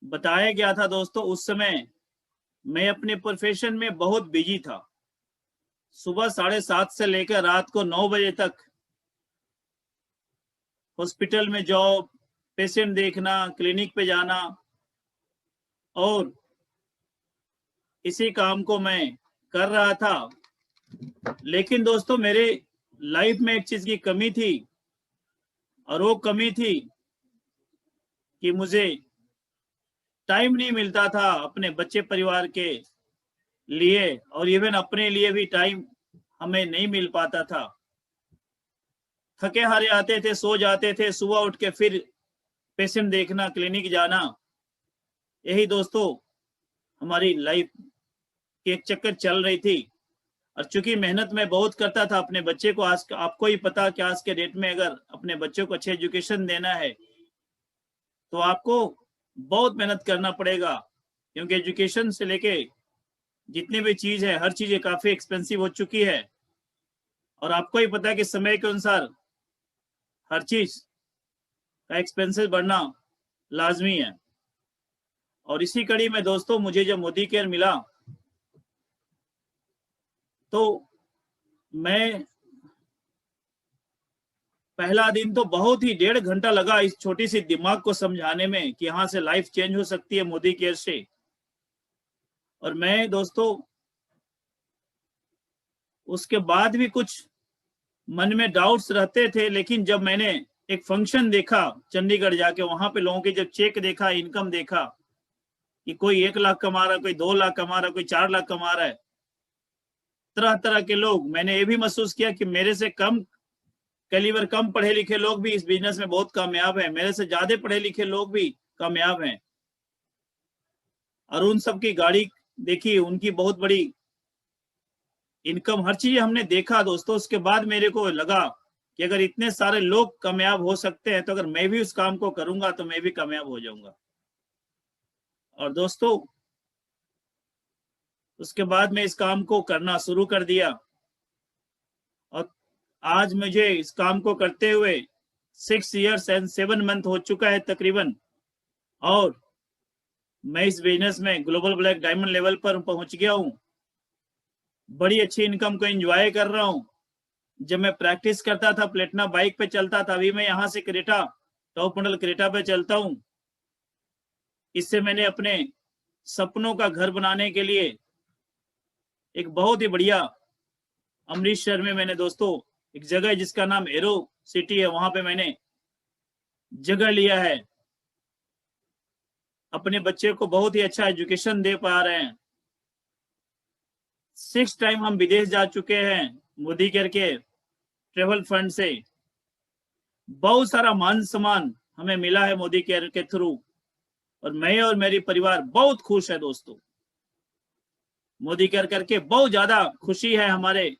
बताया गया था दोस्तों, उस समय मैं अपने प्रोफेशन में बहुत बिजी था। सुबह 7:30 से लेकर रात को 9 बजे तक हॉस्पिटल में जॉब, पेशेंट देखना, क्लिनिक पे जाना, और इसी काम को मैं कर रहा था। लेकिन दोस्तों मेरे लाइफ में एक चीज की कमी थी, और वो कमी थी कि मुझे टाइम नहीं मिलता था अपने बच्चे परिवार के लिए, और इवन अपने लिए भी टाइम हमें नहीं मिल पाता था। थके हारे आते थे, सो जाते थे, सुबह उठ के फिर पेशेंट देखना, क्लिनिक जाना, यही दोस्तों हमारी लाइफ की एक चक्कर चल रही थी। और चूंकि मेहनत मैं बहुत करता था अपने बच्चे को, आज आपको ही पता कि आज के डेट में अगर अपने बच्चों को अच्छे एजुकेशन देना है तो आपको बहुत मेहनत करना पड़ेगा, क्योंकि एजुकेशन से लेके जितनी भी चीज है, हर चीज काफी एक्सपेंसिव हो चुकी है। और आपको ही पता है कि समय के अनुसार हर चीज का एक्सपेंसेस बढ़ना लाजमी है। और इसी कड़ी में दोस्तों मुझे जब मोदी केयर मिला तो मैं पहला दिन तो बहुत ही 1.5 घंटा लगा इस छोटी सी दिमाग को समझाने में कि यहाँ से लाइफ चेंज हो सकती है मोदी केयर से। और मैं दोस्तों उसके बाद भी कुछ मन में डाउट्स रहते थे, लेकिन जब मैंने एक फंक्शन देखा चंडीगढ़ जाके, वहां पे लोगों के जब चेक देखा, इनकम देखा कि कोई 1 लाख कमा रहा है, कोई 2 लाख कमा रहा है, कोई 4 लाख कमा रहा है, तरह तरह के लोग, मैंने ये भी महसूस किया कि मेरे से कम कैलिबर, कम पढ़े लिखे लोग भी इस बिजनेस में बहुत कामयाब हैं, मेरे से ज्यादा पढ़े लिखे लोग भी कामयाब हैं। और उन सब की गाड़ी देखी, उनकी बहुत बड़ी इनकम, हर चीज हमने देखा दोस्तों। उसके बाद मेरे को लगा कि अगर इतने सारे लोग कामयाब हो सकते हैं तो अगर मैं भी उस काम को करूंगा तो मैं भी कामयाब हो जाऊंगा। और दोस्तों उसके बाद मैं इस काम को करना शुरू कर दिया, और आज मुझे इस काम को करते हुए 6 years and 7 month हो चुका है तकरीबन। और मैं इस बिजनेस में ग्लोबल ब्लैक डायमंड लेवल पर पहुंच गया हूं। बड़ी अच्छी इनकम को एंजॉय कर रहा हूं। जब मैं प्रैक्टिस करता था, प्लेटिना बाइक पे चलता था, अभी मैं यहाँ से क्रेटा, टॉप मॉडल क्रेटा पे चलता हूँ। इससे मैंने अपने सपनों का घर बनाने के लिए एक बहुत ही बढ़िया, अमृतसर में मैंने दोस्तों एक जगह है जिसका नाम एरो सिटी है, वहां पे मैंने जगह लिया है। अपने बच्चे को बहुत ही अच्छा एजुकेशन दे पा रहे हैं। 6 टाइम हम विदेश जा चुके हैं मोदी केयर के ट्रेवल फंड से। बहुत सारा मान सम्मान हमें मिला है मोदी केयर के थ्रू, और मैं और मेरी परिवार बहुत खुश है दोस्तों। मोदी केयर करके बहुत ज्यादा खुशी है हमारे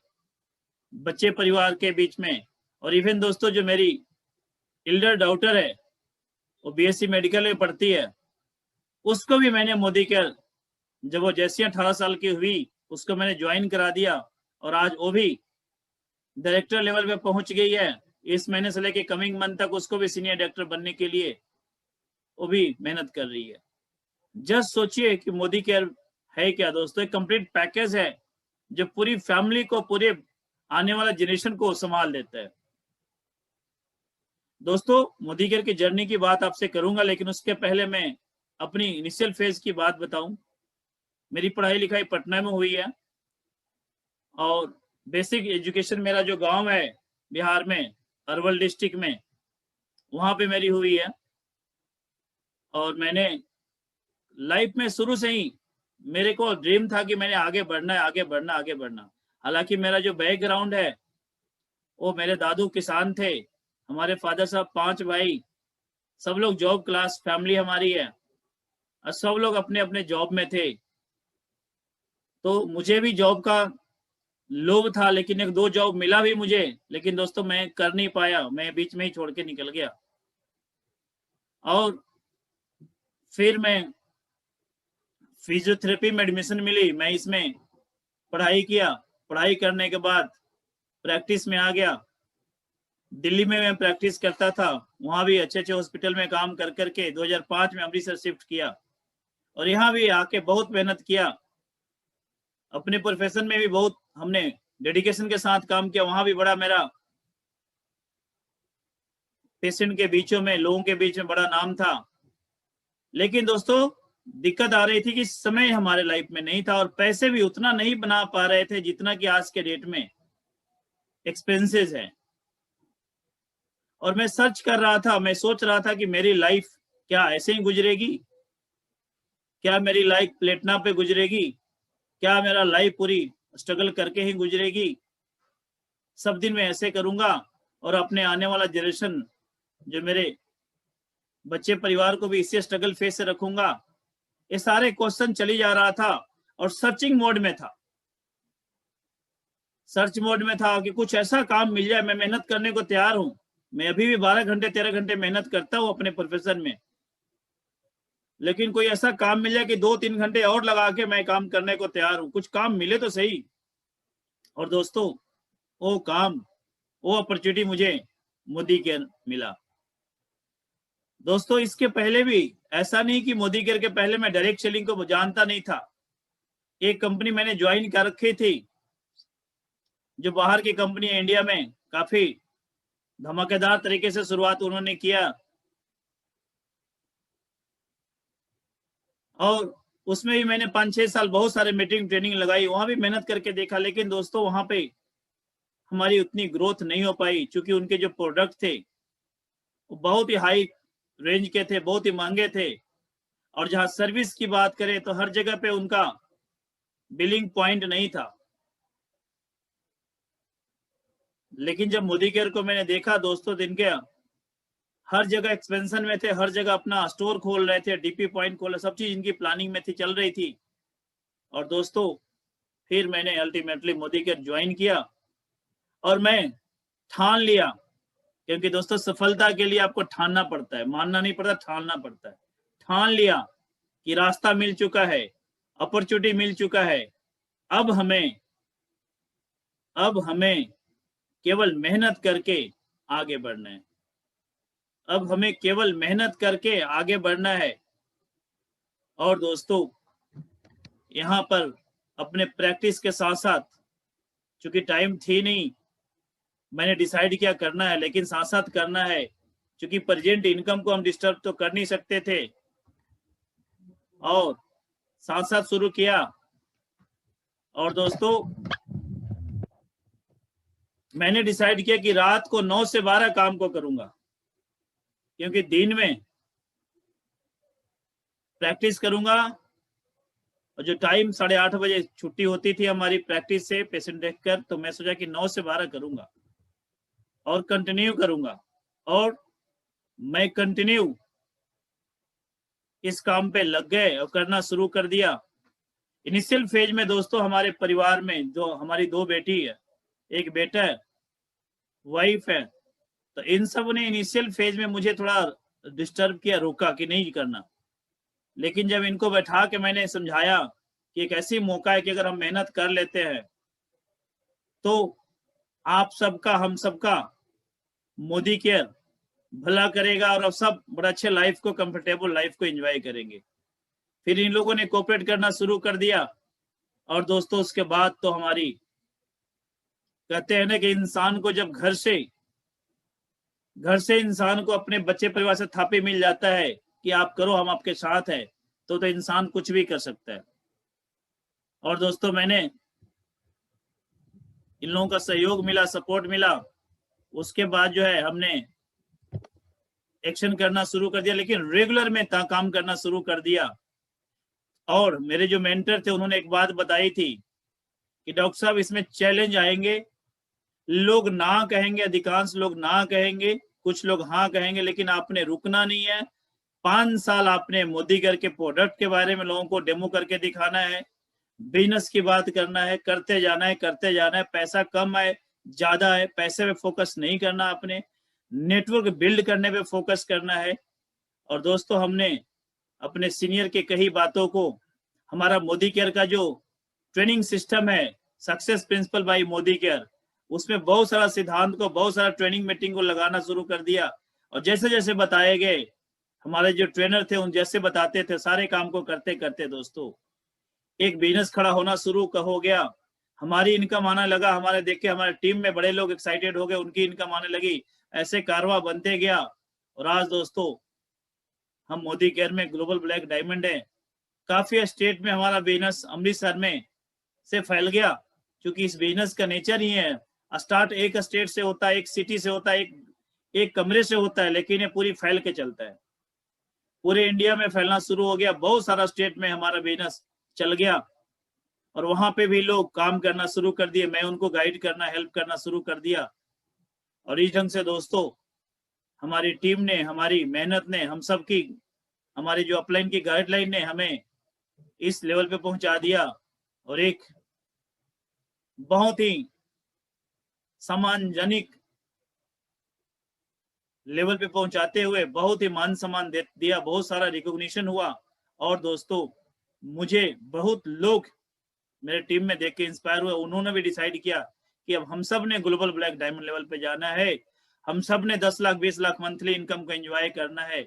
बच्चे परिवार के बीच में। और इवन दोस्तों जो मेरी एल्डर डॉटर है, वो बीएससी मेडिकल में पढ़ती है, उसको भी मैंने मोदी केयर, जब वो जैसे 18 साल की हुई उसको मैंने ज्वाइन करा दिया, और आज वो भी डायरेक्टर लेवल पे पहुंच गई है। इस महीने से लेके कमिंग मंथ तक उसको भी सीनियर डायरेक्टर बनने के लिए वो भी मेहनत कर रही है। जस्ट सोचिए कि मोदी केयर है क्या दोस्तों, एक कंप्लीट पैकेज है जो पूरी फैमिली को, पूरे आने वाला जनरेशन को संभाल देता है। दोस्तों मोदी केयर की जर्नी की बात आपसे करूंगा, लेकिन उसके पहले मैं अपनी इनिशियल फेज की बात बताऊं। मेरी पढ़ाई लिखाई पटना में हुई है, और बेसिक एजुकेशन मेरा जो गांव है बिहार में, अरवल डिस्ट्रिक्ट में, वहां पे मेरी हुई है। और मैंने लाइफ में शुरू से ही मेरे को ड्रीम था कि मैंने आगे बढ़ना है, आगे बढ़ना, आगे बढ़ना। हालांकि मेरा जो बैकग्राउंड है, वो मेरे दादू किसान थे, हमारे फादर साहब 5 भाई, सब लोग जॉब क्लास फैमिली हमारी है, और सब लोग अपने अपने जॉब में थे। तो मुझे भी जॉब का लोभ था, लेकिन 1-2 जॉब मिला भी मुझे, लेकिन दोस्तों मैं कर नहीं पाया, मैं बीच में ही छोड़ के निकल गया। और फिर मैं फिजियोथेरेपी में एडमिशन मिली, मैं इसमें पढ़ाई किया। पढ़ाई करने के बाद प्रैक्टिस में आ गया। दिल्ली में मैं प्रैक्टिस करता था, वहां भी अच्छे अच्छे हॉस्पिटल में काम कर करके 2005 में अमृतसर शिफ्ट किया। और यहाँ भी आके बहुत मेहनत किया। अपने प्रोफेशन में भी बहुत हमने डेडिकेशन के साथ काम किया। वहां भी बड़ा मेरा पेशेंट के बीचों में, लोगों के बीच में बड़ा नाम था। लेकिन दोस्तों दिक्कत आ रही थी कि समय हमारे लाइफ में नहीं था और पैसे भी उतना नहीं बना पा रहे थे जितना कि आज के डेट में एक्सपेंसेस है। और मैं सर्च कर रहा था, मैं सोच रहा था कि मेरी लाइफ क्या ऐसे ही गुजरेगी, क्या मेरी लाइफ प्लेटिना पे गुजरेगी, क्या मेरा लाइफ पूरी स्ट्रगल करके ही गुजरेगी, सब दिन मैं ऐसे करूंगा और अपने आने वाला जनरेशन जो मेरे बच्चे परिवार को भी इससे स्ट्रगल फेस से रखूंगा। ये सारे क्वेश्चन चली जा रहा था और सर्चिंग मोड में था। सर्च मोड में था कि कुछ ऐसा काम मिल जाए, मैं मेहनत करने को तैयार हूं। मैं अभी भी 12 घंटे 13 घंटे मेहनत करता हूं अपने प्रोफेशन में, लेकिन कोई ऐसा काम मिल जाए कि 2-3 घंटे और लगा के मैं काम करने को तैयार हूं। कुछ काम मिले तो सही। और दोस्तों वो काम, वो अपॉर्चुनिटी मुझे मोदी केयर मिला। दोस्तों इसके पहले भी ऐसा नहीं कि मोदी केयर के पहले मैं डायरेक्ट सेलिंग को जानता नहीं था। एक कंपनी मैंने ज्वाइन कर रखी थी जो बाहर की कंपनी है, इंडिया में काफी धमाकेदार तरीके से शुरुआत उन्होंने किया और उसमें भी मैंने 5-6 साल बहुत सारे मीटिंग ट्रेनिंग लगाई, वहां भी मेहनत करके देखा। लेकिन दोस्तों वहां पे हमारी उतनी ग्रोथ नहीं हो पाई, क्योंकि उनके जो प्रोडक्ट थे वो बहुत ही हाई रेंज के थे, बहुत ही महंगे थे। और जहां सर्विस की बात करें तो हर जगह पे उनका बिलिंग पॉइंट नहीं था। लेकिन जब मोदी केयर को मैंने देखा दोस्तों, दिन के हर जगह एक्सपेंशन में थे, हर जगह अपना स्टोर खोल रहे थे, डीपी पॉइंट खोल रहे, सब चीज इनकी प्लानिंग में थी, चल रही थी। और दोस्तों फिर मैंने अल्टीमेटली मोदी केयर ज्वाइन किया और मैं ठान लिया, क्योंकि दोस्तों सफलता के लिए आपको ठानना पड़ता है, मानना नहीं पड़ता, ठानना पड़ता है। ठान लिया कि रास्ता मिल चुका है, अपॉर्चुनिटी मिल चुका है। अब हमें केवल मेहनत करके आगे बढ़ना है। अब हमें केवल मेहनत करके आगे बढ़ना है। और दोस्तों यहाँ पर अपने प्रैक्टिस के साथ साथ, चूंकि टाइम थी नहीं, मैंने डिसाइड किया करना है, लेकिन साथ साथ करना है, क्योंकि प्रेजेंट इनकम को हम डिस्टर्ब तो कर नहीं सकते थे। और साथ साथ शुरू किया। और दोस्तों मैंने डिसाइड किया कि रात को 9 से 12 काम को करूंगा, क्योंकि दिन में प्रैक्टिस करूंगा। और जो टाइम 8:30 बजे छुट्टी होती थी हमारी प्रैक्टिस से पेशेंट देखकर, तो मैं सोचा कि 9 से 12 करूंगा और कंटिन्यू करूंगा। और मैं कंटिन्यू इस काम पे लग गए और करना शुरू कर दिया। इनिशियल फेज में दोस्तों हमारे परिवार में जो हमारी 2 बेटी है, एक बेटा है, वाइफ है, तो इन सब ने इनिशियल फेज में मुझे थोड़ा डिस्टर्ब किया, रोका कि नहीं करना। लेकिन जब इनको बैठा के मैंने समझाया कि एक ऐसी मौका है कि अगर हम मेहनत कर लेते हैं तो आप सबका, हम सबका मोदी केयर भला करेगा और अब सब बड़ा अच्छे लाइफ को, कंफर्टेबल लाइफ को एंजॉय करेंगे। फिर इन लोगों ने कोऑपरेट करना शुरू कर दिया। और दोस्तों उसके बाद तो हमारी, कहते हैं ना कि इंसान को जब घर से इंसान को अपने बच्चे परिवार से थापे मिल जाता है कि आप करो, हम आपके साथ है, तो इंसान कुछ भी कर सकता है। और दोस्तों मैंने इन लोगों का सहयोग मिला, सपोर्ट मिला। उसके बाद जो है हमने एक्शन करना शुरू कर दिया, लेकिन रेगुलर में काम करना शुरू कर दिया। और मेरे जो मेंटर थे उन्होंने एक बात बताई थी कि डॉक्टर साहब इसमें चैलेंज आएंगे, लोग ना कहेंगे, अधिकांश लोग ना कहेंगे, कुछ लोग हाँ कहेंगे, लेकिन आपने रुकना नहीं है। 5 साल आपने मोदी केयर के प्रोडक्ट के बारे में लोगों को डेमो करके दिखाना है, बिजनेस की बात करना है, करते जाना है, करते जाना है। पैसा कम है ज्यादा है, पैसे पे फोकस नहीं करना, आपने नेटवर्क बिल्ड करने पे फोकस करना है। और दोस्तों हमने अपने सीनियर के कई बातों को, हमारा मोदी केयर का जो ट्रेनिंग सिस्टम है, success principal bye Modi care, उसमें बहुत सारा सिद्धांत को, बहुत सारा ट्रेनिंग मीटिंग को लगाना शुरू कर दिया। और जैसे जैसे बताए गए हमारे जो ट्रेनर थे उन जैसे बताते थे, सारे काम को करते करते दोस्तों एक बिजनेस खड़ा होना शुरू हो गया। हमारी इनकम आना लगा, हमारे देख के हमारे टीम में बड़े लोग एक्साइटेड हो गए, उनकी इनकम आने लगी, ऐसे कारवा बनते गया। और आज दोस्तों हम मोदी केयर में ग्लोबल ब्लैक डायमंड है। काफी स्टेट में हमारा बिजनेस अमृतसर में से फैल गया, क्योंकि इस बिजनेस का नेचर ही है, स्टार्ट एक स्टेट से होता है, एक सिटी से होता है, एक कमरे से होता है, लेकिन ये पूरी फैल के चलता है, पूरे इंडिया में फैलना शुरू हो गया। बहुत सारा स्टेट में हमारा बिजनेस चल गया और वहां पे भी लोग काम करना शुरू कर दिए, मैं उनको गाइड करना, हेल्प करना शुरू कर दिया। और इस ढंग से दोस्तों हमारी टीम ने, हमारी मेहनत ने, हम सब की, हमारी जो अपलाइन की गाइडलाइन ने हमें इस लेवल पे पहुंचा दिया और एक बहुत ही सम्मानजनक लेवल पे पहुंचाते हुए बहुत ही मान सम्मान दिया, बहुत सारा रिकॉग्निशन हुआ। और दोस्तों मुझे बहुत लोग मेरे टीम में देख के इंस्पायर हुए, उन्होंने भी डिसाइड किया कि अब हम सब ने ग्लोबल ब्लैक डायमंड लेवल पे जाना है, हम सब ने 10 लाख 20 लाख मंथली इनकम को एंजॉय करना है।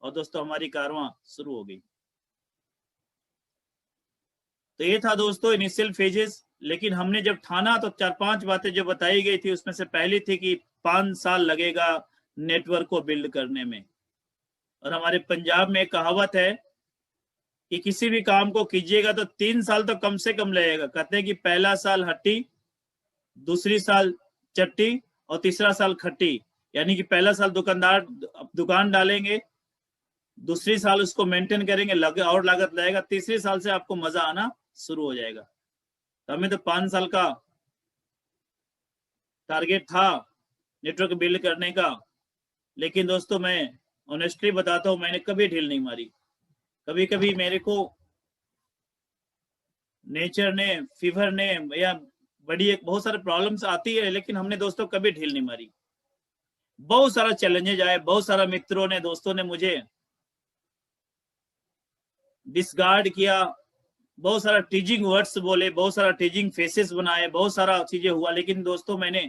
और दोस्तों हमारी कारवां शुरू हो गई। तो ये था दोस्तों इनिशियल फेजेस, लेकिन हमने जब ठाना तो 4-5 बातें जो बताई गई थी उसमें से पहली थी कि 5 साल लगेगा नेटवर्क को बिल्ड करने में। और हमारे पंजाब में एक कहावत है कि किसी भी काम को कीजिएगा तो 3 साल तो कम से कम लगेगा। कहते हैं कि पहला साल हट्टी, दूसरी साल चट्टी और तीसरा साल खट्टी। यानी कि पहला साल दुकान डालेंगे, दूसरी साल उसको मेंटेन करेंगे, और लागत लगेगा, तीसरी साल से आपको मजा आना शुरू हो जाएगा। तो हमें तो 5 साल का टारगेट था नेटवर्क बिल्ड करने का, लेकिन दोस्तों मैं ऑनेस्टली बताता हूँ, मैंने कभी ढील नहीं मारी। कभी कभी मेरे को नेचर ने, फीवर ने या बहुत सारे प्रॉब्लम्स आती है, लेकिन हमने दोस्तों कभी ढील नहीं मारी। बहुत सारा चैलेंजेज आए, बहुत सारा मित्रों ने, दोस्तों ने मुझे डिसगार्ड किया, बहुत सारा टीजिंग वर्ड्स बोले, बहुत सारा टीजिंग फेसेस बनाए, बहुत सारा चीजें हुआ, लेकिन दोस्तों मैंने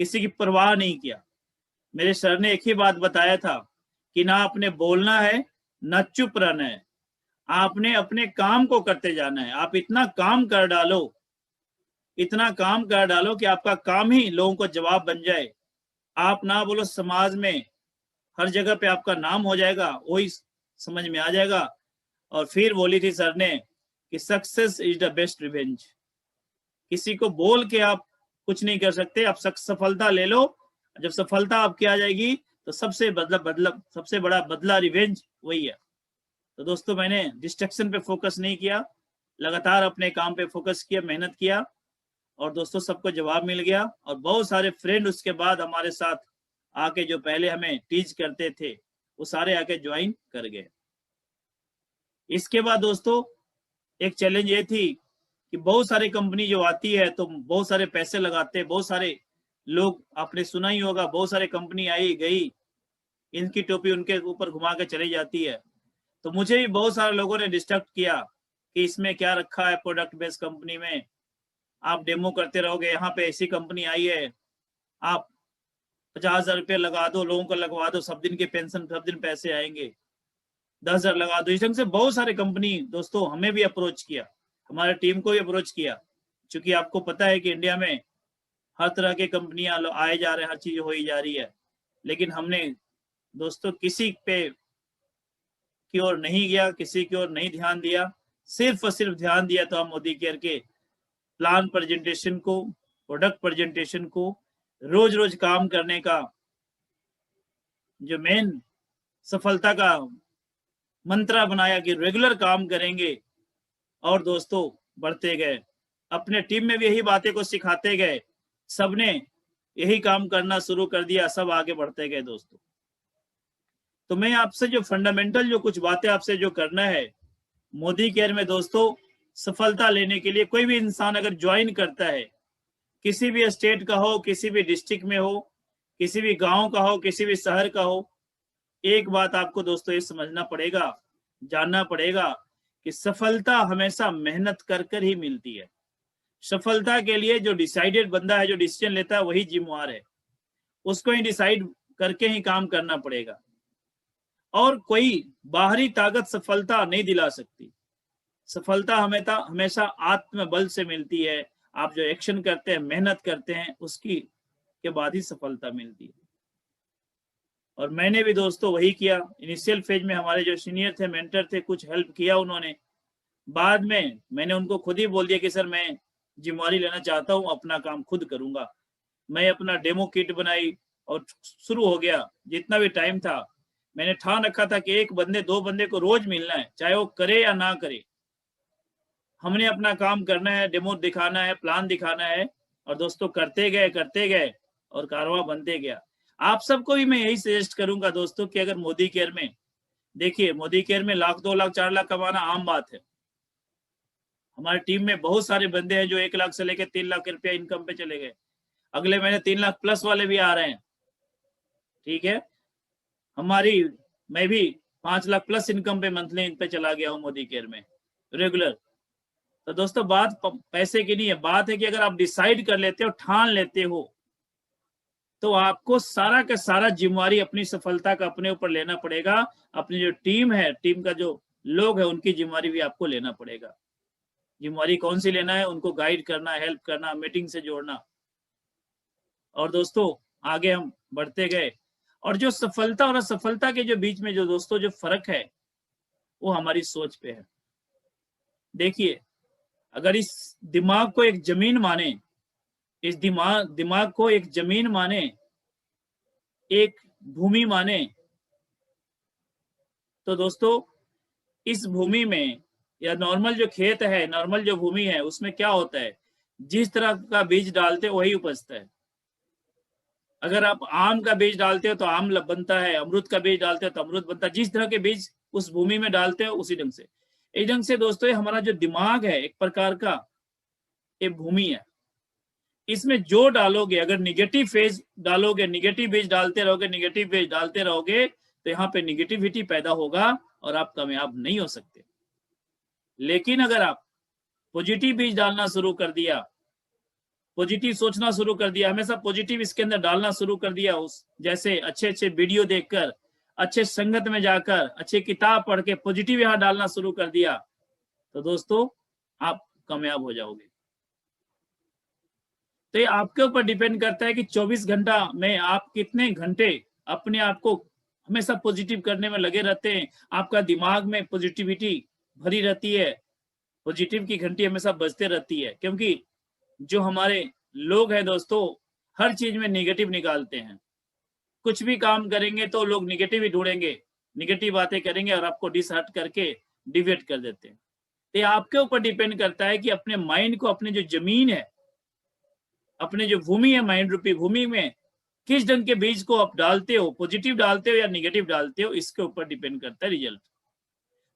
किसी की परवाह नहीं किया। मेरे सर ने एक ही बात बताया था कि ना आपने बोलना है ना चुप रहना है, आपने अपने काम को करते जाना है। आप इतना काम कर डालो, इतना काम कर डालो कि आपका काम ही लोगों को जवाब बन जाए। आप ना बोलो, समाज में हर जगह पे आपका नाम हो जाएगा, वही समझ में आ जाएगा। और फिर बोली थी सर ने कि success is the best revenge. किसी को बोल के आप कुछ नहीं कर सकते, आप सफलता ले लो। जब सफलता आपकी आ जाएगी तो सबसे बड़ा बदला रिवेंज वही है। तो दोस्तों मैंने डिस्ट्रैक्शन पे फोकस नहीं किया, लगातार अपने काम पे फोकस किया, मेहनत किया, और दोस्तों सबको जवाब मिल गया। और बहुत सारे फ्रेंड उसके बाद हमारे साथ आके, जो पहले हमें टीच करते थे, वो सारे आके ज्वाइन कर गए। इसके बाद दोस्तों एक चैलेंज ये थी कि बहुत सारी कंपनी जो आती है तो बहुत सारे पैसे लगाते हैं, बहुत सारे लोग, आपने सुना ही होगा, बहुत सारे कंपनी आई गई, इनकी टोपी उनके ऊपर घुमा के चली जाती है। तो मुझे भी बहुत सारे लोगों ने डिस्ट्रैक्ट किया कि इसमें क्या रखा है, प्रोडक्ट बेस्ड कंपनी में आप डेमो करते रहोगे, यहाँ पे ऐसी कंपनी आई है, आप 50,000 रुपये लगा दो, लोगों को लगवा दो, सब दिन के पेंशन, सब दिन पैसे आएंगे, 10,000 लगा दो। इस ढंग से बहुत सारे कंपनी दोस्तों हमें भी अप्रोच किया, हमारे टीम को भी अप्रोच किया, क्योंकि आपको पता है कि इंडिया में हर तरह की कंपनियां आए जा रहे हैं, हर चीज हो ही जा रही है। लेकिन हमने दोस्तों किसी पे की ओर नहीं गया, किसी की ओर नहीं ध्यान दिया, सिर्फ और सिर्फ ध्यान दिया तो हम मोदी केयर के प्लान प्रेजेंटेशन को, प्रोडक्ट प्रेजेंटेशन को, रोज रोज काम करने का जो मेन सफलता का मंत्र बनाया कि रेगुलर काम करेंगे। और दोस्तों बढ़ते गए, अपने टीम में भी यही बातें को सिखाते गए, सबने यही काम करना शुरू कर दिया, सब आगे बढ़ते गए दोस्तों। तो मैं आपसे जो फंडामेंटल जो कुछ बातें आपसे जो करना है मोदी केयर में दोस्तों, सफलता लेने के लिए कोई भी इंसान अगर ज्वाइन करता है, किसी भी स्टेट का हो, किसी भी डिस्ट्रिक्ट में हो, किसी भी गांव का हो, किसी भी शहर का हो, एक बात आपको दोस्तों ये समझना पड़ेगा, जानना पड़ेगा कि सफलता हमेशा मेहनत कर कर ही मिलती है। सफलता के लिए जो डिसाइडेड बंदा है, जो डिसीजन लेता है, वही जिम्मेवार है, उसको ही डिसाइड करके ही काम करना पड़ेगा। और कोई बाहरी ताकत सफलता नहीं दिला सकती। सफलता हमेशा आत्मबल से मिलती है। आप जो एक्शन करते हैं, मेहनत करते हैं, उसकी के बाद ही सफलता मिलती है। और मैंने भी दोस्तों वही किया। इनिशियल फेज में हमारे जो सीनियर थे, मेंटर थे, कुछ हेल्प किया उन्होंने। बाद में मैंने उनको खुद ही बोल दिया कि सर मैं जिम्मेवारी लेना चाहता हूँ, अपना काम खुद करूंगा। मैं अपना डेमो किट बनाई और शुरू हो गया। जितना भी टाइम था, मैंने ठान रखा था कि 1 बंदे 2 बंदे को रोज मिलना है, चाहे वो करे या ना करे। हमने अपना काम करना है, डेमो दिखाना है, प्लान दिखाना है। और दोस्तों करते गए और कारवां बनते गया। आप सबको भी मैं यही सजेस्ट करूंगा दोस्तों कि अगर मोदी केयर में, देखिए मोदी केयर में 1 लाख 2 लाख 4 लाख कमाना आम बात है। हमारी टीम में बहुत सारे बंदे हैं जो 1 लाख से लेकर 3 लाख रुपया इनकम पे चले गए। अगले महीने 3 लाख प्लस वाले भी आ रहे हैं। ठीक है, मैं भी 5 लाख प्लस इनकम पे मंथली इन पे चला गया हूँ मोदी केयर में रेगुलर। तो दोस्तों बात पैसे की नहीं है, बात है कि अगर आप डिसाइड कर लेते हो, ठान लेते हो, तो आपको सारा का सारा जिम्मेवारी अपनी सफलता का अपने ऊपर लेना पड़ेगा। अपनी जो टीम है, टीम का जो लोग है, उनकी जिम्मेवारी भी आपको लेना पड़ेगा। जिम्मेवारी कौन सी लेना है? उनको गाइड करना, हेल्प करना, मीटिंग से जोड़ना। और दोस्तों आगे हम बढ़ते गए, और जो सफलता और असफलता के जो बीच में जो दोस्तों जो फर्क है, वो हमारी सोच पे है। देखिए, अगर इस दिमाग को एक जमीन माने, इस दिमाग को एक जमीन माने, एक भूमि माने, तो दोस्तों इस भूमि में, या नॉर्मल जो खेत है, नॉर्मल जो भूमि है, उसमें क्या होता है, जिस तरह का बीज डालते हैं वही उपजता है। अगर आप आम का बीज डालते हो तो आम बनता है, अमरूद का बीज डालते हो तो अमरूद बनता है। जिस तरह के बीज उस भूमि में डालते हो, उसी ढंग से, इस ढंग से दोस्तों ये हमारा जो दिमाग है, एक प्रकार का ये भूमि है। इसमें जो डालोगे, अगर निगेटिव फेज डालोगे, निगेटिव बीज डालते रहोगे, निगेटिव बीज डालते रहोगे, तो यहाँ पे निगेटिविटी पैदा होगा और आप कामयाब नहीं हो सकते। लेकिन अगर आप पॉजिटिव बीज डालना शुरू कर दिया, पॉजिटिव सोचना शुरू कर दिया, हमेशा पॉजिटिव इसके अंदर डालना शुरू कर दिया, उस जैसे अच्छे अच्छे वीडियो देखकर, अच्छे संगत में जाकर, अच्छे किताब पढ़ के पॉजिटिव यहाँ डालना शुरू कर दिया, तो दोस्तों आप कामयाब हो जाओगे। तो ये आपके ऊपर डिपेंड करता है कि 24 घंटा में आप कितने घंटे अपने आप को हमेशा पॉजिटिव करने में लगे रहते हैं। आपका दिमाग में पॉजिटिविटी भरी रहती है, पॉजिटिव की घंटी हमेशा बजते रहती है। क्योंकि जो हमारे लोग हैं दोस्तों, हर चीज में निगेटिव निकालते हैं। कुछ भी काम करेंगे तो लोग निगेटिव ही ढूंढेंगे, निगेटिव बातें करेंगे और आपको डिसहर्ट करके डिवेट कर देते हैं। तो ये आपके ऊपर डिपेंड करता है कि अपने माइंड को, अपने जो जमीन है, अपने जो भूमि है, माइंड रूपी भूमि में किस ढंग के बीज को आप डालते हो, पॉजिटिव डालते हो या निगेटिव डालते हो, इसके ऊपर डिपेंड करता है रिजल्ट।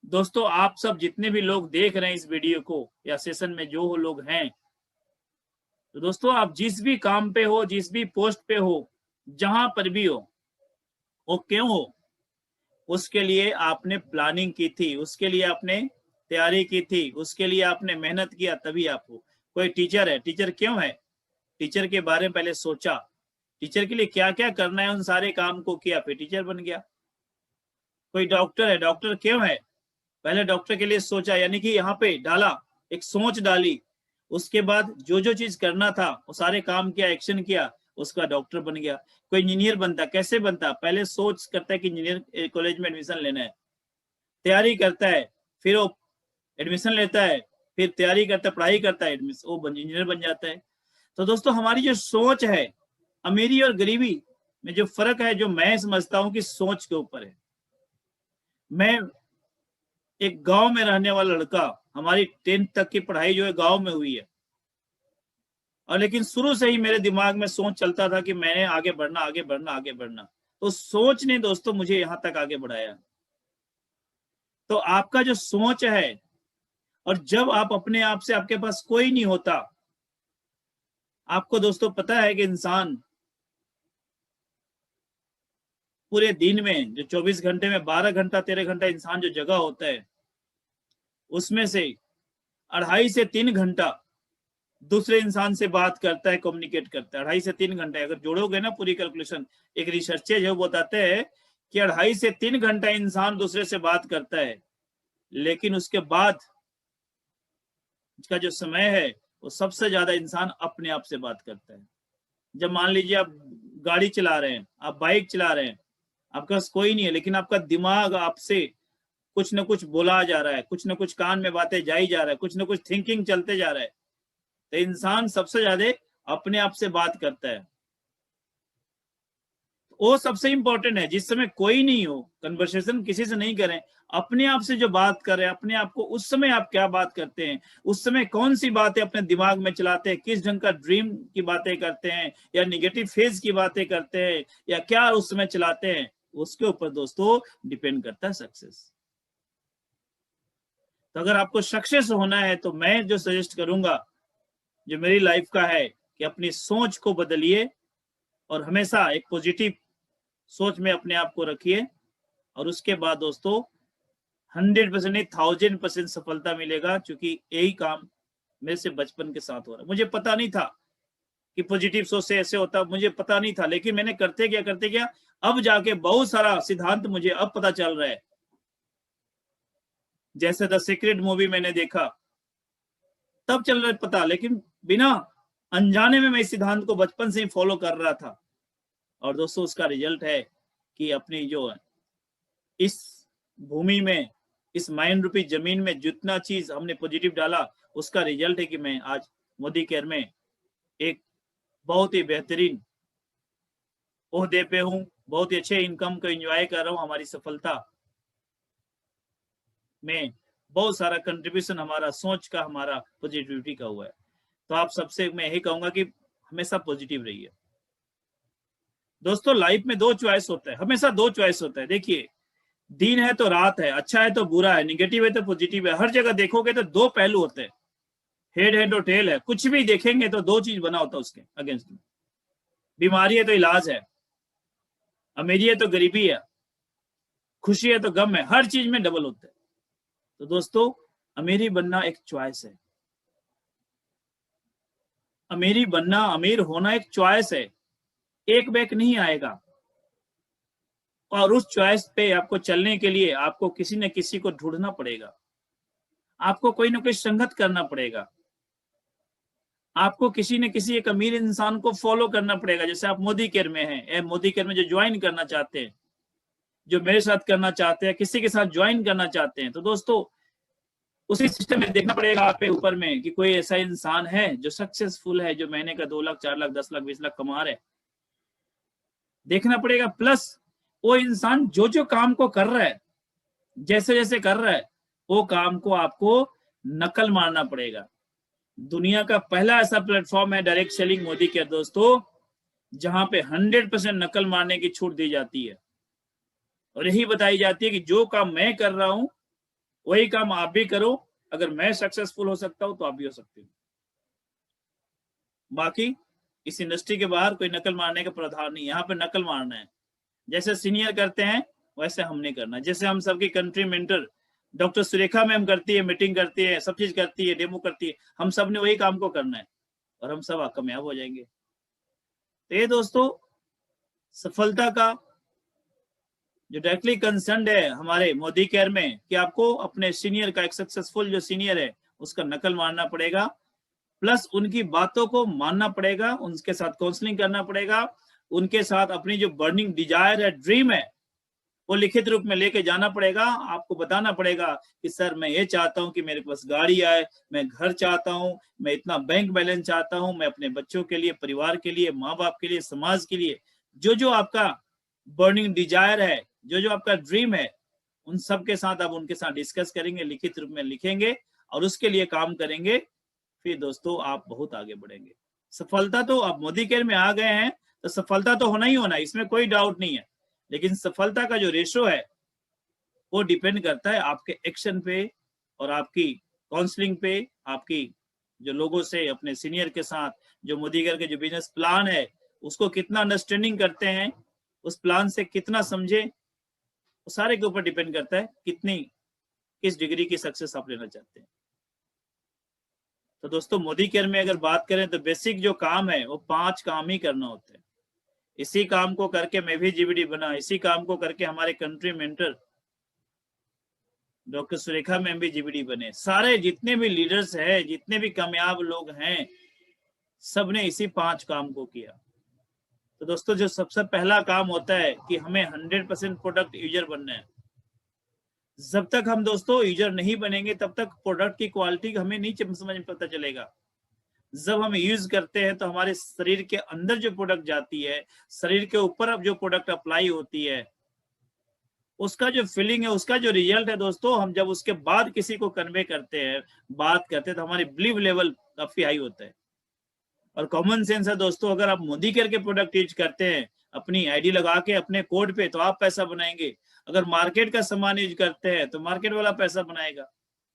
दोस्तों आप सब जितने भी लोग देख रहे हैं इस वीडियो को या सेशन में जो लोग हैं, तो दोस्तों आप जिस भी काम पे हो, जिस भी पोस्ट पे हो, जहां पर भी हो, वो क्यों हो, उसके लिए आपने प्लानिंग की थी, उसके लिए आपने तैयारी की थी, उसके लिए आपने मेहनत किया, तभी आप हो। कोई टीचर है, टीचर क्यों है? टीचर के बारे में पहले सोचा, टीचर के लिए क्या क्या करना है, उन सारे काम को किया, फिर टीचर बन गया। कोई डॉक्टर है, डॉक्टर क्यों है? पहले डॉक्टर के लिए सोचा, यानी कि यहाँ पे डाला, एक सोच डाली, उसके बाद जो जो चीज करना था वो सारे काम किया, एक्शन किया, उसका डॉक्टर बन गया। कोई इंजीनियर बनता, कैसे बनता? पहले सोच करता है कि इंजीनियर कॉलेज में एडमिशन लेना है, तैयारी करता है, फिर वो एडमिशन लेता है, फिर तैयारी करता है, पढ़ाई करता है, एडमिशन, वो इंजीनियर बन जाता है। तो दोस्तों हमारी जो सोच है, अमीरी और गरीबी में जो फर्क है, जो मैं समझता हूँ कि सोच के ऊपर है। मैं एक गांव में रहने वाला लड़का, हमारी 10th तक की पढ़ाई जो है गांव में हुई है, और लेकिन शुरू से ही मेरे दिमाग में सोच चलता था कि मैंने आगे बढ़ना, आगे बढ़ना, आगे बढ़ना। तो सोच ने दोस्तों मुझे यहां तक आगे बढ़ाया। तो आपका जो सोच है, और जब आप अपने आप से, आपके पास कोई नहीं होता, आपको दोस्तों पता है कि इंसान पूरे दिन में जो 24 घंटे में 12 घंटा 13 घंटा इंसान जो जगह होता है, उसमें से 2.5 से 3 घंटा दूसरे इंसान से बात करता है, कम्युनिकेट करता है। 2.5 से 3 घंटे अगर जोड़ोगे ना पूरी कैलकुलेशन, एक रिसर्चर है वो बताते हैं कि 2.5 से 3 घंटा इंसान दूसरे से बात करता है, लेकिन उसके बाद का जो समय है वो सबसे ज्यादा इंसान अपने आप से बात करता है। जब मान लीजिए आप गाड़ी चला रहे हैं, आप बाइक चला रहे हैं, आपके पास कोई नहीं है, लेकिन आपका दिमाग आपसे कुछ न कुछ बोला जा रहा है, कुछ न कुछ कान में बातें जाई जा रहा है, कुछ न कुछ थिंकिंग चलते जा रहा है, तो इंसान सबसे ज्यादा अपने आप से बात करता है। वो सबसे इंपॉर्टेंट है। जिस समय कोई नहीं हो, कन्वर्सेशन किसी से नहीं करें, अपने आप से जो बात करें, अपने आप को उस समय आप क्या बात करते हैं, उस समय कौन सी बातें अपने दिमाग में चलाते हैं, किस ढंग का ड्रीम की बातें करते हैं या निगेटिव फेज की बातें करते हैं या क्या उस समय चलाते हैं, उसके ऊपर दोस्तों डिपेंड करता है सक्सेस। तो अगर आपको सक्सेस होना है तो मैं जो सजेस्ट करूंगा, जो मेरी लाइफ का है, कि अपनी सोच को बदलिए और हमेशा एक पॉजिटिव सोच में अपने आप को रखिए, और उसके बाद दोस्तों 100% नहीं 1000% सफलता मिलेगा। क्योंकि यही काम मेरे से बचपन के साथ हो रहा है। मुझे पता नहीं था कि पॉजिटिव सोच से ऐसे होता, मुझे पता नहीं था, लेकिन मैंने करते गया अब जाके बहुत सारा सिद्धांत मुझे अब पता चल रहा है। जैसे द सीक्रेट मूवी मैंने देखा, तब चल रहा है पता, लेकिन बिना अनजाने में मैं इस सिद्धांत को बचपन से ही फॉलो कर रहा था। और दोस्तों उसका रिजल्ट है कि अपनी जो इस भूमि में, इस माइंड रूपी जमीन में जितना चीज हमने पॉजिटिव डाला, उसका रिजल्ट है कि मैं आज मोदी केयर में एक बहुत ही बेहतरीन ओहदे पे हूँ, बहुत ही अच्छे इनकम को एंजॉय कर रहा हूँ। हमारी सफलता में बहुत सारा कंट्रीब्यूशन हमारा सोच का, हमारा पॉजिटिविटी का हुआ है। तो आप सबसे मैं यही कहूंगा कि हमेशा पॉजिटिव रहिए। दोस्तों लाइफ में दो चॉइस होता है, हमेशा दो चॉइस होता है। देखिए, दिन है तो रात है, अच्छा है तो बुरा है, निगेटिव है तो पॉजिटिव है। हर जगह देखोगे तो दो पहलू होते हैं, हेड है तो टेल है। कुछ भी देखेंगे तो दो चीज बना होता है उसके अगेंस्ट में। बीमारी है तो इलाज है, अमीरी है तो गरीबी है, खुशी है तो गम है, हर चीज में डबल होता है। तो दोस्तों अमीरी बनना एक चॉइस है, अमीरी बनना, अमीर होना एक चॉइस है, एक बैक नहीं आएगा। और उस चॉइस पे आपको चलने के लिए आपको किसी न किसी को ढूंढना पड़ेगा, आपको कोई ना कोई संगत करना पड़ेगा, आपको किसी न किसी एक अमीर इंसान को फॉलो करना पड़ेगा। जैसे आप मोदी केयर में हैं, मोदी केयर में जो ज्वाइन करना चाहते हैं, जो मेरे साथ करना चाहते हैं, किसी के साथ ज्वाइन करना चाहते हैं, तो दोस्तों उसी सिस्टम में देखना पड़ेगा आप पे ऊपर में कि कोई ऐसा इंसान है जो सक्सेसफुल है, जो महीने का 2 लाख 4 लाख 10 लाख 20 लाख कमा रहे, देखना पड़ेगा। प्लस वो इंसान जो जो काम को कर रहा है, जैसे जैसे कर रहा है, वो काम को आपको नकल मारना पड़ेगा। दुनिया का पहला ऐसा प्लेटफॉर्म है डायरेक्ट सेलिंग मोदी केयर दोस्तों, जहां पे 100% नकल मारने की छूट दी जाती है, और यही बताई जाती है कि जो काम मैं कर रहा हूं वही काम आप भी करो। अगर मैं सक्सेसफुल हो सकता हूं तो आप भी हो सकते हो। बाकी इस इंडस्ट्री के बाहर कोई नकल मारने का प्रावधान नहीं, यहाँ पे नकल मारना है। जैसे सीनियर करते हैं वैसे हमने करना है। जैसे हम सबकी country mentor doctor Surekha ma'am करती है, मीटिंग करती है, सब चीज करती है, डेमो करती है, हम सब ने वही काम को करना है और हम सब कामयाब हो जाएंगे। तो ये दोस्तों सफलता का जो डायरेक्टली कंसर्न है हमारे मोदी केयर में, कि आपको अपने सीनियर का, एक सक्सेसफुल जो सीनियर है उसका नकल मारना पड़ेगा, प्लस उनकी बातों को मानना पड़ेगा, उनके साथ काउंसलिंग करना पड़ेगा, उनके साथ अपनी जो बर्निंग डिजायर है, ड्रीम है, वो लिखित रूप में लेके जाना पड़ेगा। आपको बताना पड़ेगा कि सर मैं ये चाहता हूँ कि मेरे पास गाड़ी आए, मैं घर चाहता हूँ, मैं इतना बैंक बैलेंस चाहता हूँ, मैं अपने बच्चों के लिए, परिवार के लिए, माँ बाप के लिए, समाज के लिए, जो जो आपका बर्निंग डिजायर है, जो जो आपका ड्रीम है, उन सब के साथ आप उनके साथ डिस्कस करेंगे, लिखित रूप में लिखेंगे और उसके लिए काम करेंगे। फिर दोस्तों आप बहुत आगे बढ़ेंगे। सफलता तो आप मोदी केयर में आ गए हैं तो सफलता तो होना ही होना, इसमें कोई डाउट नहीं है। लेकिन सफलता का जो रेशो है वो डिपेंड करता है आपके एक्शन पे और आपकी काउंसलिंग पे, आपकी जो लोगों से, अपने सीनियर के साथ, जो मोदी केयर के जो बिजनेस प्लान है उसको कितना अंडरस्टैंडिंग करते हैं, उस प्लान से कितना समझे, वो सारे के ऊपर डिपेंड करता है कितनी, किस डिग्री की सक्सेस आप लेना चाहते हैं। तो दोस्तों मोदी केयर में अगर बात करें तो बेसिक जो काम है वो 5 काम ही करना होता है। इसी काम को करके मैं भी जीबीडी बना, इसी काम को करके हमारे country mentor doctor Surekha ma'am भी जीबीडी बने। सारे जितने भी लीडर्स हैं, जितने भी कामयाब लोग हैं, सबने इसी 5 काम को किया। तो दोस्तों जो सबसे पहला काम होता है कि हमें 100% प्रोडक्ट यूजर बनना है। जब तक हम दोस्तों यूजर नहीं बनेंगे तब तक प्रोडक्ट की क्वालिटी हमें नहीं समझ में पता चलेगा। जब हम यूज करते हैं तो हमारे शरीर के अंदर जो प्रोडक्ट जाती है, शरीर के ऊपर अब जो प्रोडक्ट अप्लाई होती है, उसका जो फीलिंग है, उसका जो रिजल्ट है दोस्तों, हम जब उसके बाद किसी को कन्वे करते हैं, बात करते हैं, तो हमारी बिलीव लेवल काफी हाई होता है। और कॉमन सेंस है दोस्तों, अगर आप मोदी केयर के प्रोडक्ट यूज करते हैं अपनी आईडी लगा के अपने कोड पे, तो आप पैसा बनाएंगे। अगर मार्केट का सामान यूज करते हैं तो मार्केट वाला पैसा बनाएगा।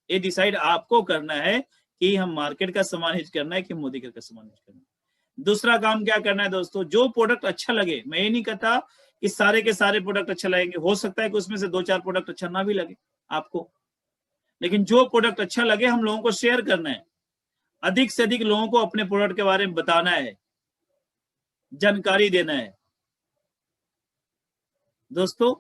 ये डिसाइड आपको करना है कि हम मार्केट का सामान यूज करना है कि मोदी केयर का सामान यूज करना है। दूसरा काम क्या करना है दोस्तों, जो प्रोडक्ट अच्छा लगे, मैं ये नहीं कहता कि सारे के सारे प्रोडक्ट अच्छा लगेंगे, हो सकता है कि उसमें से 2-4 प्रोडक्ट अच्छा ना भी लगे आपको, लेकिन जो प्रोडक्ट अच्छा लगे हम लोगों को शेयर करना है। अधिक से अधिक लोगों को अपने प्रोडक्ट के बारे में बताना है, जानकारी देना है दोस्तों।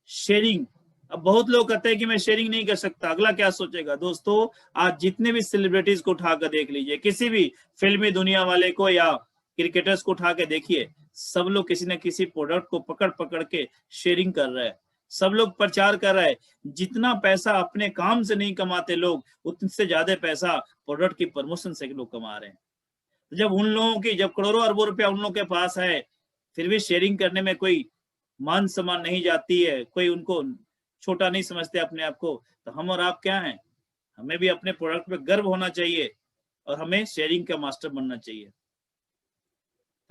शेयरिंग, अब बहुत लोग कहते हैं कि मैं शेयरिंग नहीं कर सकता, अगला क्या सोचेगा। दोस्तों आज जितने भी सेलिब्रिटीज को उठाकर देख लीजिए, किसी भी फिल्मी दुनिया वाले को या क्रिकेटर्स को उठा के देखिए, सब लोग किसी न किसी प्रोडक्ट को पकड़ पकड़ के शेयरिंग कर रहे हैं, सब लोग प्रचार कर रहे हैं। जितना पैसा अपने काम से नहीं कमाते लोग, उतने से ज्यादा पैसा प्रोडक्ट की प्रमोशन से लोग कमा रहे हैं। जब उन लोगों की, जब करोड़ों अरबों रुपया उन लोगों के पास है, फिर भी शेयरिंग करने में कोई मान सम्मान नहीं जाती है, कोई उनको छोटा नहीं समझते अपने आप को, तो हम और आप क्या हैं? हमें भी अपने प्रोडक्ट पे गर्व होना चाहिए और हमें शेयरिंग का मास्टर बनना चाहिए।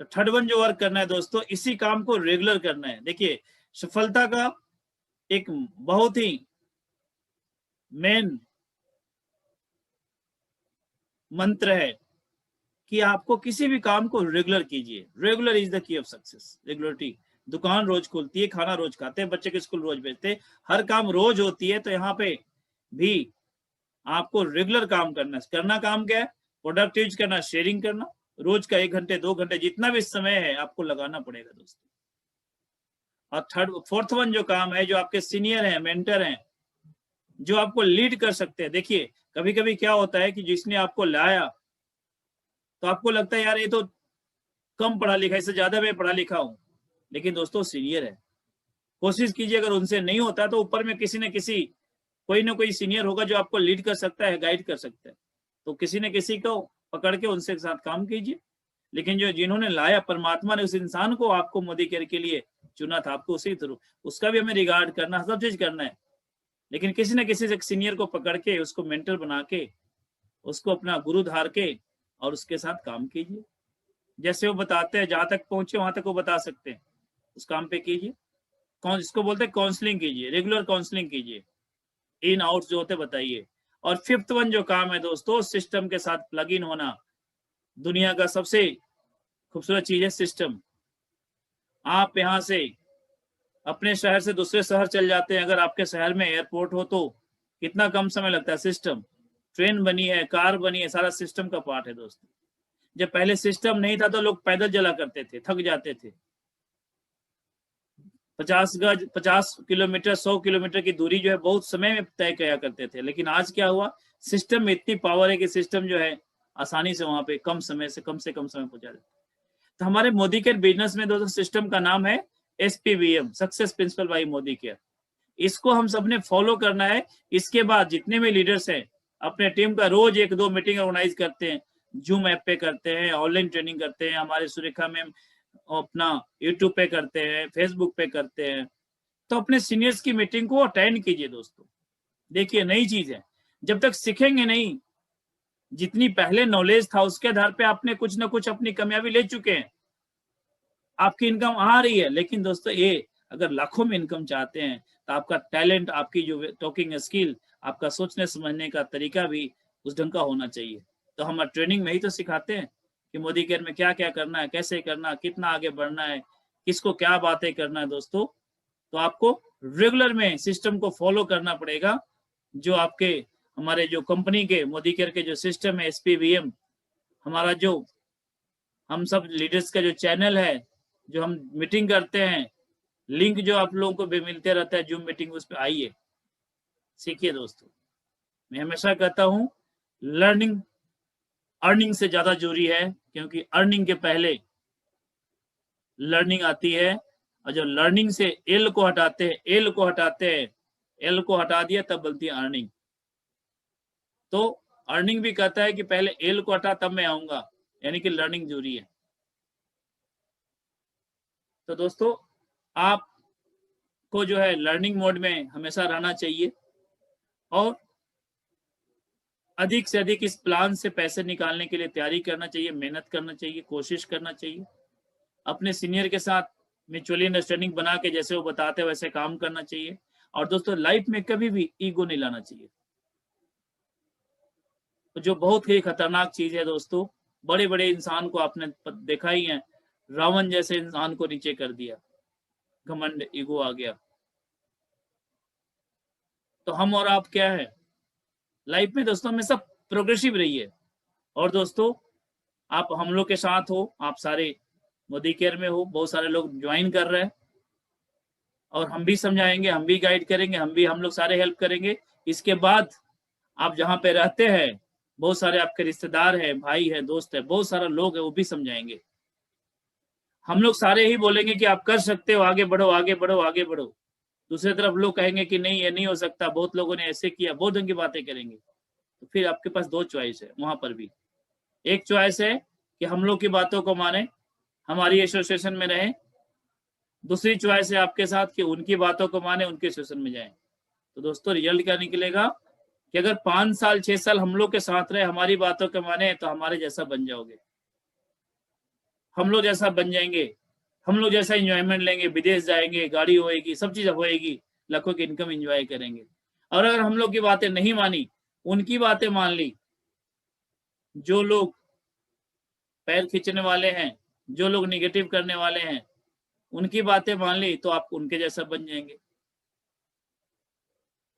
तो थर्ड वन जो वर्क करना है दोस्तों, इसी काम को रेगुलर करना है। देखिए सफलता का एक बहुत ही मेन मंत्र है कि आपको किसी भी काम को रेगुलर कीजिए। Regular is the key of success. Regularity, दुकान रोज खुलती है, खाना रोज खाते हैं, बच्चे के स्कूल रोज भेजते हैं, हर काम रोज होती है। तो यहाँ पे भी आपको रेगुलर काम करना काम क्या है? प्रोडक्ट यूज करना, शेयरिंग करना, रोज का 1 घंटे 2 घंटे जितना भी समय है आपको लगाना पड़ेगा दोस्तों। और फोर्थ वन जो काम है, जो आपके सीनियर हैं, मेंटर हैं, जो आपको लीड कर सकते हैं। देखिए कभी कभी क्या होता है कि जिसने आपको लाया तो आपको लगता है यार ये तो कम पढ़ा लिखा, इससे ज्यादा मैं पढ़ा लिखा हूं, लेकिन दोस्तों सीनियर है। कोशिश कीजिए, अगर उनसे नहीं होता तो ऊपर में किसी न किसी, कोई ना कोई सीनियर होगा जो आपको लीड कर सकता है, गाइड कर सकता है। तो किसी न किसी को पकड़ के उनसे साथ काम कीजिए। लेकिन जो जिन्होंने लाया, परमात्मा ने उस इंसान को आपको मोदी केयर के लिए चुना था, आपको उसी थ्रू, उसका भी हमें रिगार्ड करना, सब चीज करना है। लेकिन किसी न किसी सीनियर को पकड़ के, उसको मेंटर बना के, उसको अपना गुरु धार के और उसके साथ काम कीजिए। जैसे वो बताते हैं, जहां तक पहुंचे वहां तक वो बता सकते हैं, उस काम पे कीजिए। इसको बोलते हैं काउंसलिंग कीजिए, रेगुलर काउंसलिंग कीजिए, इन आउट जो होते बताइए। और फिफ्थ वन जो काम है दोस्तों, सिस्टम के साथ प्लग इन होना। दुनिया का सबसे खूबसूरत चीज है सिस्टम। आप यहाँ से अपने शहर से दूसरे शहर चल जाते हैं, अगर आपके शहर में एयरपोर्ट हो तो कितना कम समय लगता है। सिस्टम, ट्रेन बनी है, कार बनी है, सारा सिस्टम का पार्ट है दोस्तों। जब पहले सिस्टम नहीं था तो लोग पैदल चला करते थे, थक जाते थे। 50 किलोमीटर 100 किलोमीटर की दूरी जो है बहुत समय में तय किया करते थे। लेकिन आज क्या हुआ, सिस्टम में इतनी पावर है कि सिस्टम जो है आसानी से वहां पे कम समय पहुंचा देता। तो हमारे मोदी केयर बिजनेस में दोस्तों सिस्टम का नाम है SPVM, success principal bye Modi care. इसको हम सबने फॉलो करना है। इसके बाद जितने भी लीडर्स हैं, अपने टीम का रोज 1-2 मीटिंग ऑर्गेनाइज करते हैं, जूम ऐप पे करते हैं, ऑनलाइन ट्रेनिंग करते हैं, हमारे सुरेखा मैम अपना यूट्यूब पे करते हैं, फेसबुक पे करते हैं। तो अपने सीनियर्स की मीटिंग को अटेंड कीजिए दोस्तों। देखिए नई चीज है, जब तक सीखेंगे नहीं, जितनी पहले नॉलेज था उसके आधार पे आपने कुछ ना कुछ अपनी कामयाबी ले चुके हैं, आपकी इनकम आ रही है। लेकिन दोस्तों ये अगर लाखों में इनकम चाहते हैं तो आपका टैलेंट, आपकी जो टॉकिंग स्किल, आपका सोचने समझने का तरीका भी उस ढंग का होना चाहिए। तो हम ट्रेनिंग में ही तो सिखाते हैं कि मोदी केयर में क्या क्या करना है, कैसे करना, कितना आगे बढ़ना है, किसको क्या बातें करना है दोस्तों। तो आपको रेगुलर में सिस्टम को फॉलो करना पड़ेगा। जो आपके हमारे जो कंपनी के मोदी केयर के जो सिस्टम है SPVM, हमारा जो हम सब लीडर्स का जो चैनल है, जो हम मीटिंग करते हैं, लिंक जो आप लोगों को भी मिलते रहता है जूम मीटिंग, उस पर आइए, सीखिए दोस्तों। मैं हमेशा कहता हूं लर्निंग अर्निंग से ज्यादा जरूरी है, क्योंकि अर्निंग के पहले लर्निंग आती है, और जब लर्निंग से एल को हटाते हैं, एल को हटा दिया तब बनती है अर्निंग। तो अर्निंग भी कहता है कि पहले एल को हटा तब मैं आऊंगा, यानी कि लर्निंग जरूरी है। तो दोस्तों आपको जो है लर्निंग मोड में हमेशा रहना चाहिए, और अधिक से अधिक इस प्लान से पैसे निकालने के लिए तैयारी करना चाहिए, मेहनत करना चाहिए, कोशिश करना चाहिए। अपने सीनियर के साथ म्यूचुअली अंडरस्टैंडिंग बना के जैसे वो बताते हैं वैसे काम करना चाहिए। और दोस्तों लाइफ में कभी भी ईगो नहीं लाना चाहिए, तो जो बहुत ही खतरनाक चीज है दोस्तों। बड़े बड़े इंसान को आपने देखा ही है, रावण जैसे इंसान को नीचे कर दिया, घमंड, ईगो आ गया। तो हम और आप क्या है लाइफ में दोस्तों, हमेशा प्रोग्रेसिव रहिए। और दोस्तों आप हम लोग के साथ हो, आप सारे मोदी केयर में हो, बहुत सारे लोग ज्वाइन कर रहे हैं, और हम भी समझाएंगे, हम भी गाइड करेंगे, हम लोग सारे हेल्प करेंगे। इसके बाद आप जहाँ पे रहते हैं, बहुत सारे आपके रिश्तेदार हैं, भाई है, दोस्त है, बहुत सारा लोग है, वो भी समझाएंगे। हम लोग सारे ही बोलेंगे कि आप कर सकते हो, आगे बढ़ो, आगे बढ़ो, आगे बढ़ो। दूसरी तरफ लोग कहेंगे कि नहीं, ये नहीं हो सकता, बहुत लोगों ने ऐसे किया, बहुत ढंग की बातें करेंगे। तो फिर आपके पास दो चॉइस है वहां पर भी। एक चॉइस है कि हम लोग की बातों को माने, हमारी एसोसिएशन में रहे। दूसरी चॉइस है आपके साथ कि उनकी बातों को माने, उनके एसोसिएशन में जाएं। तो दोस्तों रिजल्ट क्या निकलेगा कि अगर 5 साल 6 साल हम लोग के साथ रहे, हमारी बातों को माने, तो हमारे जैसा बन जाओगे, हम लोग जैसा बन जाएंगे, हम लोग जैसा एंजॉयमेंट लेंगे, विदेश जाएंगे, गाड़ी होएगी, सब चीज होएगी, लाखों की इनकम एंजॉय करेंगे। और अगर हम लोग की बातें नहीं मानी, उनकी बातें मान ली, जो लोग पैर खींचने वाले हैं, जो लोग निगेटिव करने वाले हैं, उनकी बातें मान ली, तो आप उनके जैसा बन जाएंगे।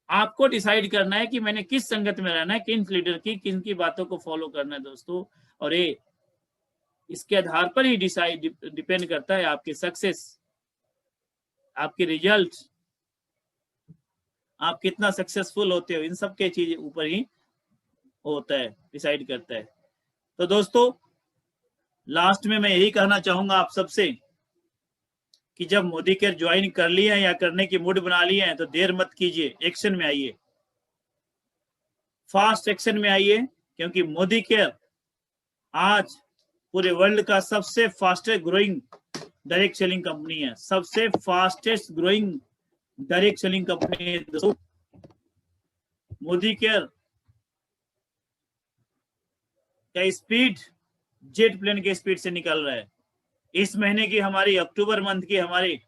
आपको डिसाइड करना है कि मैंने किस संगत में रहना है, किन लीडर की, किन की बातों को फॉलो करना है दोस्तों। और ये इसके आधार पर ही डिपेंड करता है आपकी सक्सेस, आपके रिजल्ट, आप कितना सक्सेसफुल होते हो, इन सब के चीज ऊपर ही होता है, डिसाइड करता है। तो दोस्तों लास्ट में मैं यही कहना चाहूंगा आप सबसे कि जब मोदी केयर ज्वाइन कर लिए हैं या करने की मूड बना लिए हैं, तो देर मत कीजिए, एक्शन में आइए, फास्ट एक्शन में आइए। क्योंकि मोदी केयर आज पूरे वर्ल्ड का सबसे fastest growing direct selling company है, सबसे fastest growing direct selling company है दोस्तों। मोदी केयर का स्पीड जेट प्लेन के स्पीड से निकल रहा है। इस महीने की हमारी अक्टूबर मंथ की हमारी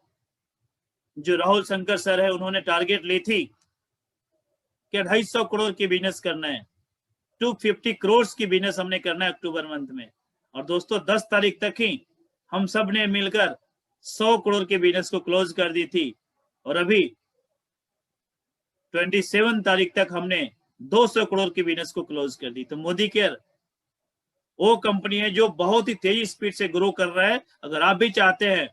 जो राहुल शंकर सर है, उन्होंने टारगेट ली थी कि 250 करोड़ की बिजनेस करना है, 250 करोड़ की बिजनेस हमने करना है अक्टूबर मंथ में। और दोस्तों 10 तारीख तक ही हम सब ने मिलकर 100 करोड़ के बिजनेस को क्लोज कर दी थी, और अभी 27 तारीख तक हमने 200 करोड़ की बिजनेस को क्लोज कर दी। तो मोदी केयर वो कंपनी है जो बहुत ही तेजी स्पीड से ग्रो कर रहा है। अगर आप भी चाहते हैं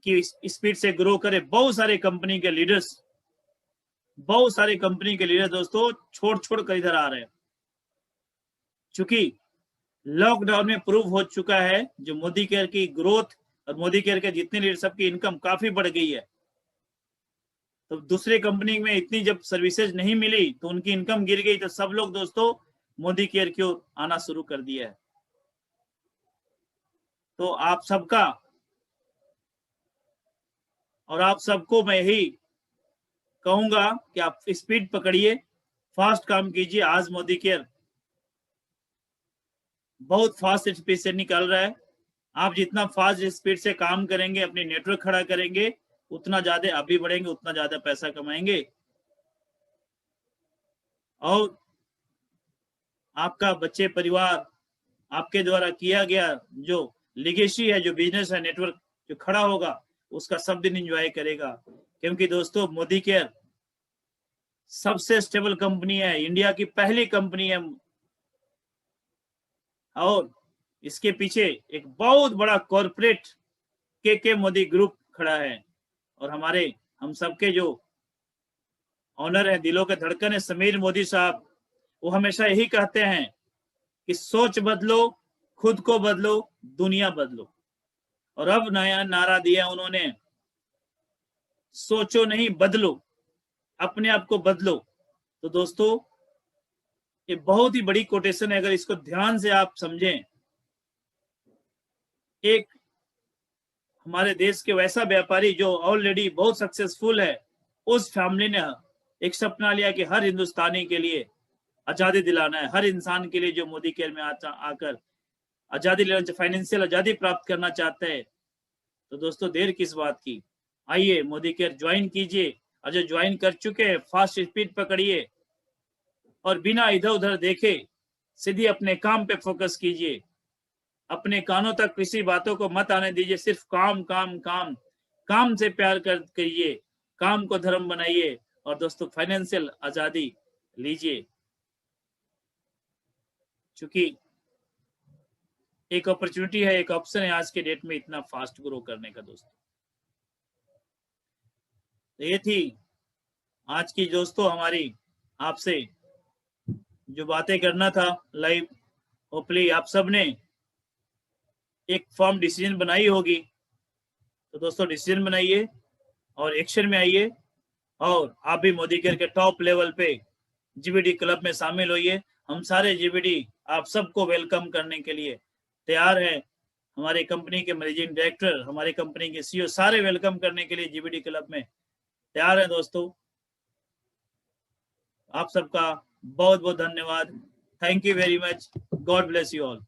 कि स्पीड से ग्रो करे, बहुत सारे कंपनी के लीडर्स दोस्तों छोड़ कर इधर आ रहे हैं, क्योंकि लॉकडाउन में प्रूव हो चुका है जो मोदी केयर की ग्रोथ और मोदी केयर के जितने लीडर, सबकी इनकम काफी बढ़ गई है। तो दूसरे कंपनी में इतनी जब सर्विसेज नहीं मिली तो उनकी इनकम गिर गई, तो सब लोग दोस्तों मोदी केयर की ओर आना शुरू कर दिया है। तो आप सबका और आप सबको मैं यही कहूंगा कि आप स्पीड पकड़िए, फास्ट काम कीजिए। आज मोदी केयर बहुत फास्ट स्पीड से निकल रहा है। आप जितना फास्ट स्पीड से काम करेंगे, अपने नेटवर्क खड़ा करेंगे, उतना ज्यादा आप भी बढ़ेंगे, उतना ज्यादा पैसा कमाएंगे। और आपका बच्चे परिवार, आपके द्वारा किया गया जो लिगेसी है, जो बिजनेस है, नेटवर्क जो खड़ा होगा, उसका सब दिन एंजॉय करेगा। क्योंकि दोस्तों मोदी केयर सबसे स्टेबल कंपनी है, इंडिया की पहली कंपनी है, और इसके पीछे एक बहुत बड़ा कॉर्पोरेट के मोदी ग्रुप खड़ा है। और हमारे हम सबके जो ऑनर है, दिलों के धड़कन है, समीर मोदी साहब, वो हमेशा यही कहते हैं कि सोच बदलो, खुद को बदलो, दुनिया बदलो। और अब नया नारा दिया उन्होंने, सोचो नहीं बदलो, अपने आप को बदलो। तो दोस्तों ये बहुत ही बड़ी कोटेशन है, अगर इसको ध्यान से आप समझें। एक हमारे देश के वैसा व्यापारी जो ऑलरेडी बहुत सक्सेसफुल है, उस फैमिली ने एक सपना लिया कि हर हिंदुस्तानी के लिए आजादी दिलाना है, हर इंसान के लिए जो मोदी केयर में आकर आजादी लेना, फाइनेंशियल आजादी प्राप्त करना चाहते हैं। तो दोस्तों देर किस बात की, आइए मोदी केयर ज्वाइन कीजिए, और जो ज्वाइन कर चुके हैं फास्ट स्पीड पकड़िए और बिना इधर उधर देखे सीधी अपने काम पे फोकस कीजिए। अपने कानों तक किसी बातों को मत आने दीजिए, सिर्फ काम काम काम, काम से प्यार करिए, काम को धर्म बनाइए, और दोस्तों फाइनेंशियल आजादी लीजिए। क्योंकि एक अपॉर्चुनिटी है, एक ऑप्शन है आज के डेट में इतना फास्ट ग्रो करने का। दोस्तों ये थी आज की दोस्तों हमारी आपसे जो बातें करना था लाइव। होपफुली आप सब ने एक फॉर्म डिसीजन बनाई होगी। तो दोस्तों डिसीजन बनाइए और एक्शन में आइए, और आप भी मोदी केयर के टॉप लेवल पे जीबीडी क्लब में शामिल होइए। हम सारे जीबीडी आप सबको वेलकम करने के लिए तैयार है। हमारे कंपनी के मैनेजिंग डायरेक्टर, हमारे कंपनी के सीईओ सारे वेलकम करने के लिए जीबीडी क्लब में तैयार है। दोस्तों आप सबका बहुत बहुत धन्यवाद। Thank you very much. God bless you all.